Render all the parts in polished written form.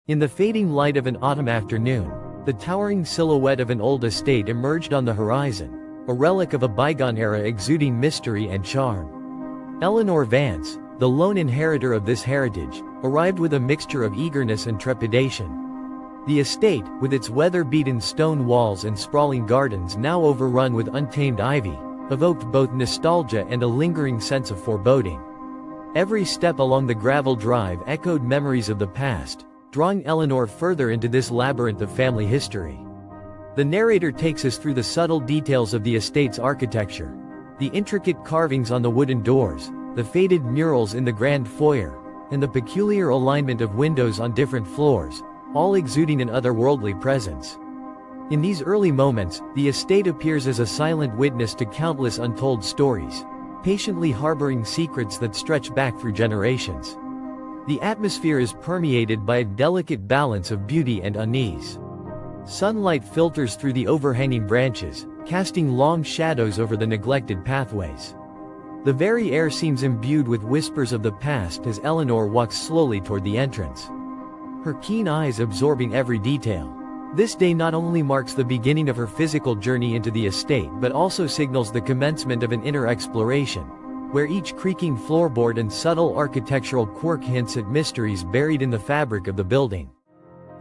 In the fading light of an autumn afternoon, the towering silhouette of an old estate emerged on the horizon, a relic of a bygone era exuding mystery and charm. Eleanor Vance, the lone inheritor of this heritage, arrived with a mixture of eagerness and trepidation. The estate, with its weather-beaten stone walls and sprawling gardens now overrun with untamed ivy, evoked both nostalgia and a lingering sense of foreboding. Every step along the gravel drive echoed memories of the past, drawing Eleanor further into this labyrinth of family history. The narrator takes us through the subtle details of the estate's architecture. The intricate carvings on the wooden doors, the faded murals in the grand foyer, and the peculiar alignment of windows on different floors, all exuding an otherworldly presence. In these early moments, the estate appears as a silent witness to countless untold stories, patiently harboring secrets that stretch back through generations. The atmosphere is permeated by a delicate balance of beauty and unease. Sunlight filters through the overhanging branches, casting long shadows over the neglected pathways. The very air seems imbued with whispers of the past as Eleanor walks slowly toward the entrance, her keen eyes absorbing every detail. This day not only marks the beginning of her physical journey into the estate but also signals the commencement of an inner exploration, where each creaking floorboard and subtle architectural quirk hints at mysteries buried in the fabric of the building.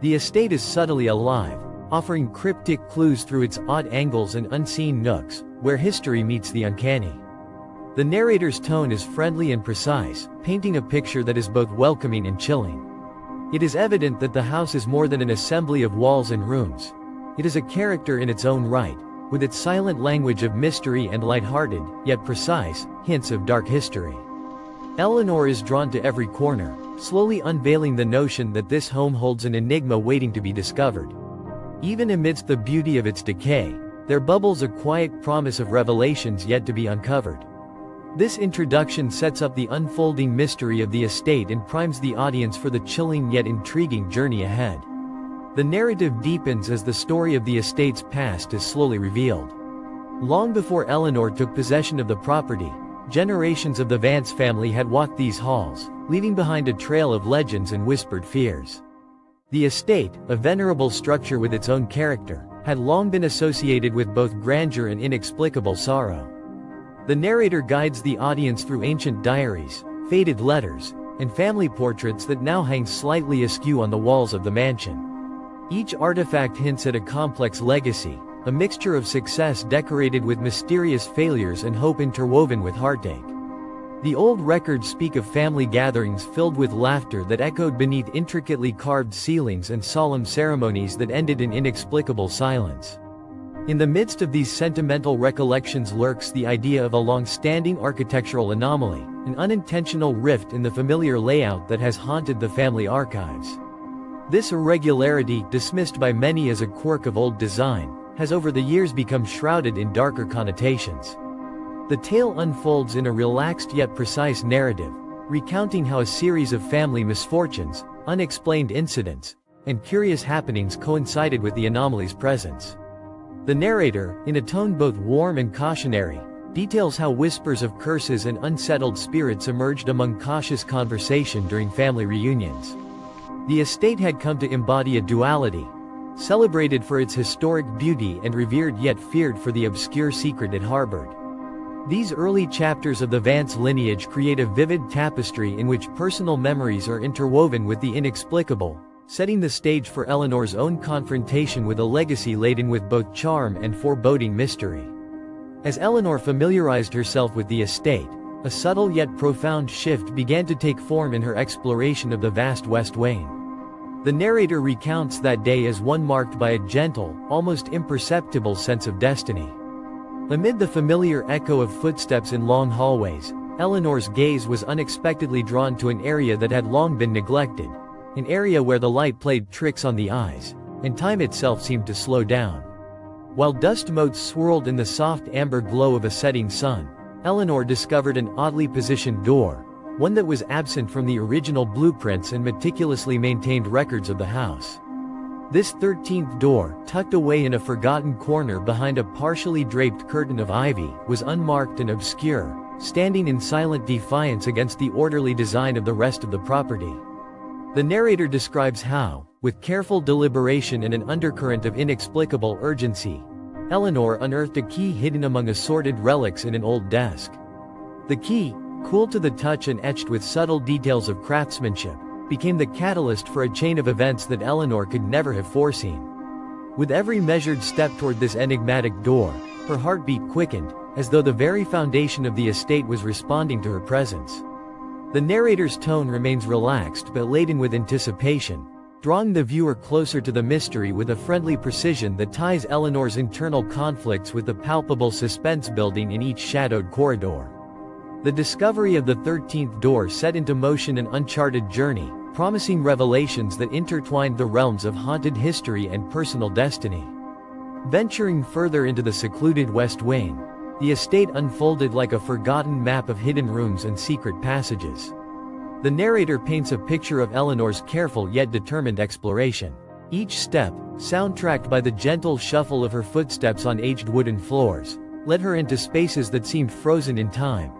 The estate is subtly alive, offering cryptic clues through its odd angles and unseen nooks, where history meets the uncanny. The narrator's tone is friendly and precise, painting a picture that is both welcoming and chilling. It is evident that the house is more than an assembly of walls and rooms. It is a character in its own right, with its silent language of mystery and light-hearted, yet precise, hints of dark history. Eleanor is drawn to every corner, slowly unveiling the notion that this home holds an enigma waiting to be discovered. Even amidst the beauty of its decay, there bubbles a quiet promise of revelations yet to be uncovered. This introduction sets up the unfolding mystery of the estate and primes the audience for the chilling yet intriguing journey ahead. The narrative deepens as the story of the estate's past is slowly revealed. Long before Eleanor took possession of the property, generations of the Vance family had walked these halls, leaving behind a trail of legends and whispered fears. The estate, a venerable structure with its own character, had long been associated with both grandeur and inexplicable sorrow. The narrator guides the audience through ancient diaries, faded letters, and family portraits that now hang slightly askew on the walls of the mansion. Each artifact hints at a complex legacy, a mixture of success decorated with mysterious failures and hope interwoven with heartache. The old records speak of family gatherings filled with laughter that echoed beneath intricately carved ceilings and solemn ceremonies that ended in inexplicable silence. In the midst of these sentimental recollections lurks the idea of a long-standing architectural anomaly, an unintentional rift in the familiar layout that has haunted the family archives. This irregularity, dismissed by many as a quirk of old design, has over the years become shrouded in darker connotations. The tale unfolds in a relaxed yet precise narrative, recounting how a series of family misfortunes, unexplained incidents, and curious happenings coincided with the anomaly's presence. The narrator, in a tone both warm and cautionary, details how whispers of curses and unsettled spirits emerged among cautious conversation during family reunions. The estate had come to embody a duality, celebrated for its historic beauty and revered yet feared for the obscure secret it harbored. These early chapters of the Vance lineage create a vivid tapestry in which personal memories are interwoven with the inexplicable, setting the stage for Eleanor's own confrontation with a legacy laden with both charm and foreboding mystery. As Eleanor familiarized herself with the estate, a subtle yet profound shift began to take form in her exploration of the vast West Wing. The narrator recounts that day as one marked by a gentle, almost imperceptible sense of destiny. Amid the familiar echo of footsteps in long hallways, Eleanor's gaze was unexpectedly drawn to an area that had long been neglected, an area where the light played tricks on the eyes, and time itself seemed to slow down. While dust motes swirled in the soft amber glow of a setting sun, Eleanor discovered an oddly positioned door, one that was absent from the original blueprints and meticulously maintained records of the house. This 13th door, tucked away in a forgotten corner behind a partially draped curtain of ivy, was unmarked and obscure, standing in silent defiance against the orderly design of the rest of the property. The narrator describes how, With careful deliberation and an undercurrent of inexplicable urgency, Eleanor unearthed a key hidden among assorted relics in an old desk. The key, cool to the touch and etched with subtle details of craftsmanship, became the catalyst for a chain of events that Eleanor could never have foreseen. With every measured step toward this enigmatic door, her heartbeat quickened, as though the very foundation of the estate was responding to her presence. The narrator's tone remains relaxed but laden with anticipation, drawing the viewer closer to the mystery with a friendly precision that ties Eleanor's internal conflicts with the palpable suspense building in each shadowed corridor. The discovery of the 13th door set into motion an uncharted journey, promising revelations that intertwined the realms of haunted history and personal destiny. Venturing further into the secluded West Wing, the estate unfolded like a forgotten map of hidden rooms and secret passages. The narrator paints a picture of Eleanor's careful yet determined exploration. Each step, soundtracked by the gentle shuffle of her footsteps on aged wooden floors, led her into spaces that seemed frozen in time.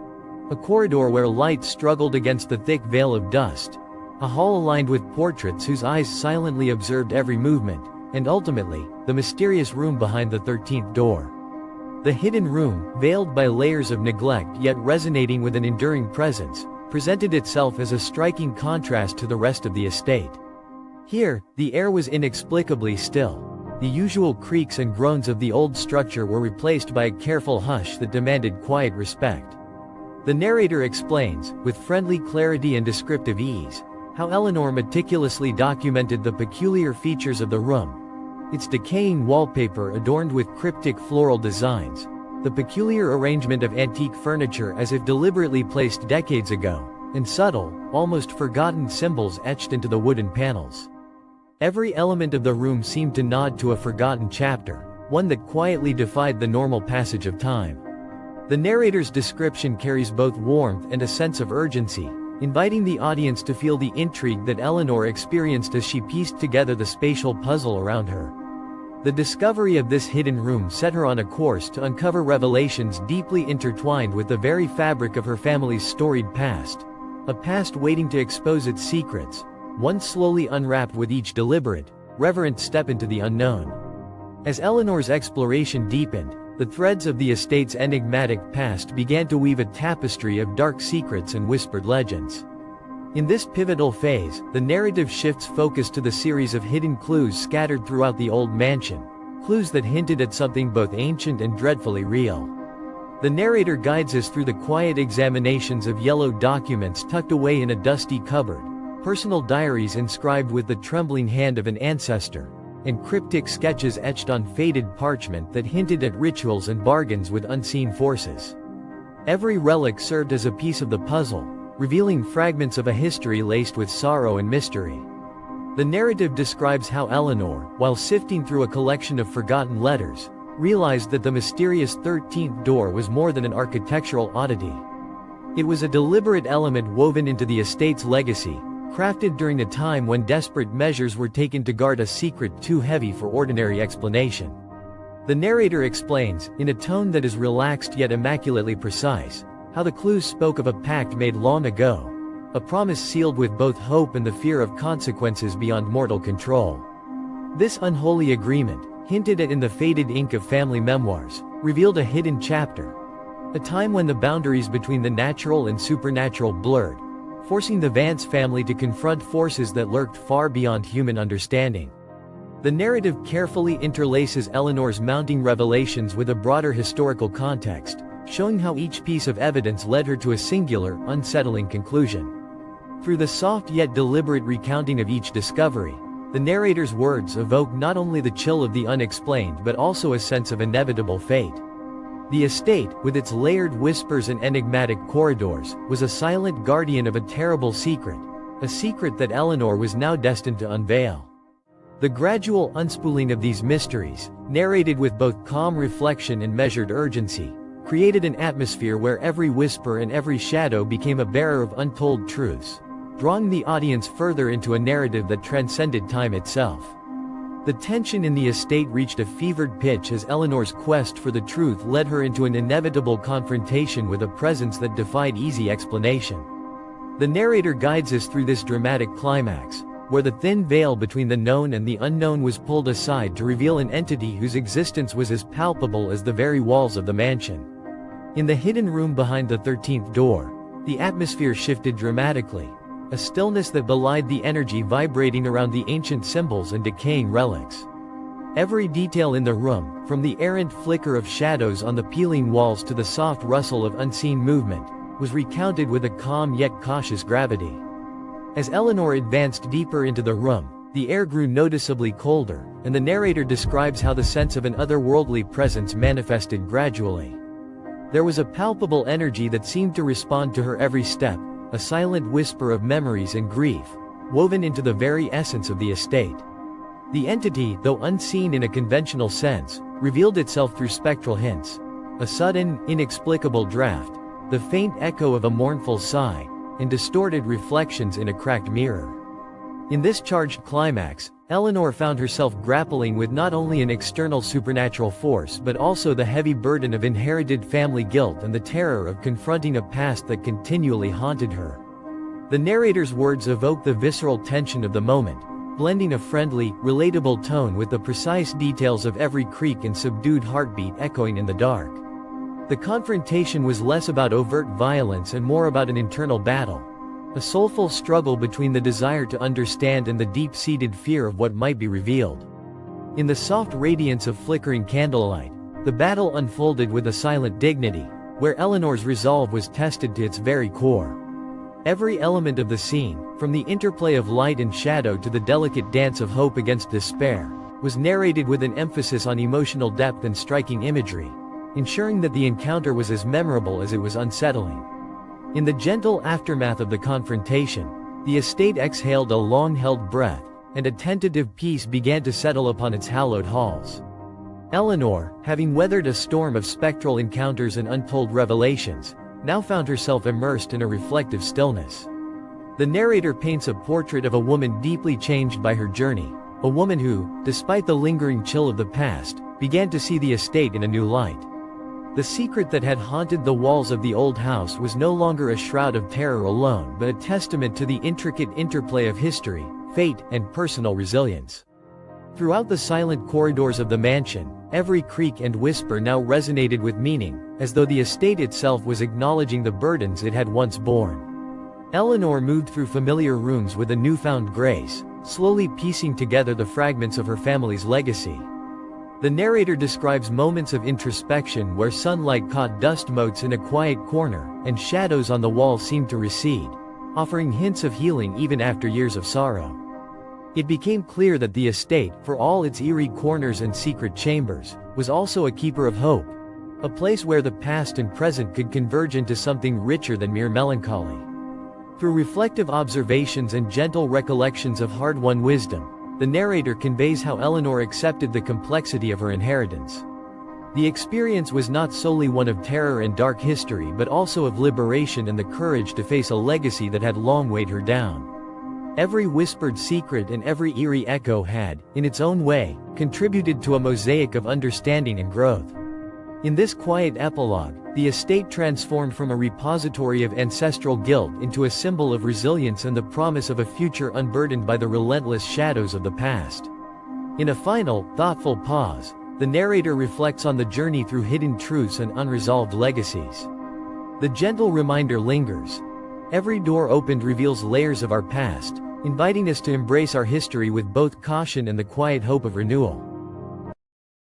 A corridor where light struggled against the thick veil of dust. A hall lined with portraits whose eyes silently observed every movement, and ultimately, the mysterious room behind the 13th door. The hidden room, veiled by layers of neglect yet resonating with an enduring presence, presented itself as a striking contrast to the rest of the estate. Here, the air was inexplicably still. The usual creaks and groans of the old structure were replaced by a careful hush that demanded quiet respect. The narrator explains, with friendly clarity and descriptive ease, how Eleanor meticulously documented the peculiar features of the room. Its decaying wallpaper adorned with cryptic floral designs, the peculiar arrangement of antique furniture as if deliberately placed decades ago, and subtle, almost forgotten symbols etched into the wooden panels. Every element of the room seemed to nod to a forgotten chapter, one that quietly defied the normal passage of time. The narrator's description carries both warmth and a sense of urgency, inviting the audience to feel the intrigue that Eleanor experienced as she pieced together the spatial puzzle around her. The discovery of this hidden room set her on a course to uncover revelations deeply intertwined with the very fabric of her family's storied past. A past waiting to expose its secrets, one slowly unwrapped with each deliberate, reverent step into the unknown. As Eleanor's exploration deepened, the threads of the estate's enigmatic past began to weave a tapestry of dark secrets and whispered legends. In this pivotal phase, the narrative shifts focus to the series of hidden clues scattered throughout the old mansion, clues that hinted at something both ancient and dreadfully real. The narrator guides us through the quiet examinations of yellowed documents tucked away in a dusty cupboard, personal diaries inscribed with the trembling hand of an ancestor, and cryptic sketches etched on faded parchment that hinted at rituals and bargains with unseen forces. Every relic served as a piece of the puzzle, revealing fragments of a history laced with sorrow and mystery. The narrative describes how Eleanor, while sifting through a collection of forgotten letters, realized that the mysterious 13th door was more than an architectural oddity. It was a deliberate element woven into the estate's legacy, crafted during a time when desperate measures were taken to guard a secret too heavy for ordinary explanation. The narrator explains, in a tone that is relaxed yet immaculately precise, how the clues spoke of a pact made long ago, a promise sealed with both hope and the fear of consequences beyond mortal control. This unholy agreement, hinted at in the faded ink of family memoirs, revealed a hidden chapter, a time when the boundaries between the natural and supernatural blurred, forcing the Vance family to confront forces that lurked far beyond human understanding. The narrative carefully interlaces Eleanor's mounting revelations with a broader historical context, showing how each piece of evidence led her to a singular, unsettling conclusion. Through the soft yet deliberate recounting of each discovery, the narrator's words evoke not only the chill of the unexplained but also a sense of inevitable fate. The estate, with its layered whispers and enigmatic corridors, was a silent guardian of a terrible secret, a secret that Eleanor was now destined to unveil. The gradual unspooling of these mysteries, narrated with both calm reflection and measured urgency, created an atmosphere where every whisper and every shadow became a bearer of untold truths, drawing the audience further into a narrative that transcended time itself. The tension in the estate reached a fevered pitch as Eleanor's quest for the truth led her into an inevitable confrontation with a presence that defied easy explanation. The narrator guides us through this dramatic climax, where the thin veil between the known and the unknown was pulled aside to reveal an entity whose existence was as palpable as the very walls of the mansion. In the hidden room behind the 13th door, the atmosphere shifted dramatically, a stillness that belied the energy vibrating around the ancient symbols and decaying relics. Every detail in the room, from the errant flicker of shadows on the peeling walls to the soft rustle of unseen movement, was recounted with a calm yet cautious gravity. As Eleanor advanced deeper into the room, the air grew noticeably colder, and the narrator describes how the sense of an otherworldly presence manifested gradually. There was a palpable energy that seemed to respond to her every step, a silent whisper of memories and grief, woven into the very essence of the estate. The entity, though unseen in a conventional sense, revealed itself through spectral hints. A sudden, inexplicable draft, the faint echo of a mournful sigh, and distorted reflections in a cracked mirror. In this charged climax, Eleanor found herself grappling with not only an external supernatural force but also the heavy burden of inherited family guilt and the terror of confronting a past that continually haunted her. The narrator's words evoke the visceral tension of the moment, blending a friendly, relatable tone with the precise details of every creak and subdued heartbeat echoing in the dark. The confrontation was less about overt violence and more about an internal battle, a soulful struggle between the desire to understand and the deep-seated fear of what might be revealed. In the soft radiance of flickering candlelight, the battle unfolded with a silent dignity, where Eleanor's resolve was tested to its very core. Every element of the scene, from the interplay of light and shadow to the delicate dance of hope against despair, was narrated with an emphasis on emotional depth and striking imagery, ensuring that the encounter was as memorable as it was unsettling. In the gentle aftermath of the confrontation, the estate exhaled a long-held breath, and a tentative peace began to settle upon its hallowed halls. Eleanor, having weathered a storm of spectral encounters and untold revelations, now found herself immersed in a reflective stillness. The narrator paints a portrait of a woman deeply changed by her journey, a woman who, despite the lingering chill of the past, began to see the estate in a new light. The secret that had haunted the walls of the old house was no longer a shroud of terror alone but a testament to the intricate interplay of history, fate, and personal resilience. Throughout the silent corridors of the mansion, every creak and whisper now resonated with meaning, as though the estate itself was acknowledging the burdens it had once borne. Eleanor moved through familiar rooms with a newfound grace, slowly piecing together the fragments of her family's legacy. The narrator describes moments of introspection where sunlight caught dust motes in a quiet corner, and shadows on the wall seemed to recede, offering hints of healing even after years of sorrow. It became clear that the estate, for all its eerie corners and secret chambers, was also a keeper of hope, a place where the past and present could converge into something richer than mere melancholy. Through reflective observations and gentle recollections of hard-won wisdom, the narrator conveys how Eleanor accepted the complexity of her inheritance. The experience was not solely one of terror and dark history but also of liberation and the courage to face a legacy that had long weighed her down. Every whispered secret and every eerie echo had, in its own way, contributed to a mosaic of understanding and growth. In this quiet epilogue, the estate transformed from a repository of ancestral guilt into a symbol of resilience and the promise of a future unburdened by the relentless shadows of the past. In a final, thoughtful pause, the narrator reflects on the journey through hidden truths and unresolved legacies. The gentle reminder lingers. Every door opened reveals layers of our past, inviting us to embrace our history with both caution and the quiet hope of renewal.